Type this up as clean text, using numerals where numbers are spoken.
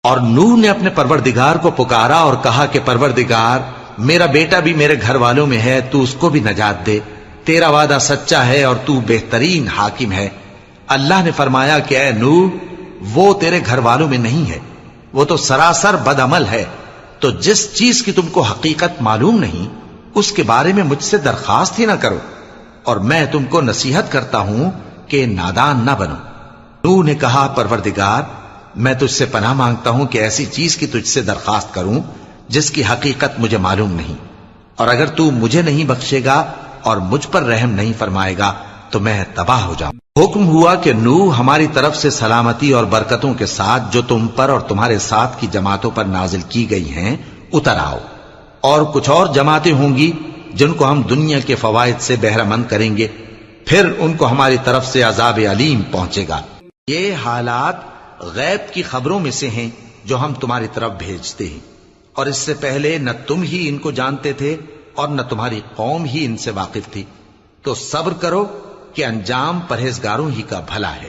اور نوح نے اپنے پروردگار کو پکارا اور کہا کہ پروردگار، میرا بیٹا بھی میرے گھر والوں میں ہے، تو اس کو بھی نجات دے، تیرا وعدہ سچا ہے اور تو بہترین حاکم ہے۔ اللہ نے فرمایا کہ اے نوح، وہ تیرے گھر والوں میں نہیں ہے، وہ تو سراسر بد عمل ہے، تو جس چیز کی تم کو حقیقت معلوم نہیں اس کے بارے میں مجھ سے درخواست ہی نہ کرو، اور میں تم کو نصیحت کرتا ہوں کہ نادان نہ بنو۔ نوح نے کہا پروردگار، میں تجھ سے پناہ مانگتا ہوں کہ ایسی چیز کی تجھ سے درخواست کروں جس کی حقیقت مجھے معلوم نہیں، اور اگر تو مجھے نہیں بخشے گا اور مجھ پر رحم نہیں فرمائے گا تو میں تباہ ہو جاؤں۔ حکم ہوا کہ نوح، ہماری طرف سے سلامتی اور برکتوں کے ساتھ جو تم پر اور تمہارے ساتھ کی جماعتوں پر نازل کی گئی ہیں اتر آؤ، اور کچھ اور جماعتیں ہوں گی جن کو ہم دنیا کے فوائد سے بہرہ مند کریں گے، پھر ان کو ہماری طرف سے عذاب علیم پہنچے گا۔ یہ حالات غیب کی خبروں میں سے ہیں جو ہم تمہاری طرف بھیجتے ہیں، اور اس سے پہلے نہ تم ہی ان کو جانتے تھے اور نہ تمہاری قوم ہی ان سے واقف تھی، تو صبر کرو کہ انجام پرہیزگاروں ہی کا بھلا ہے۔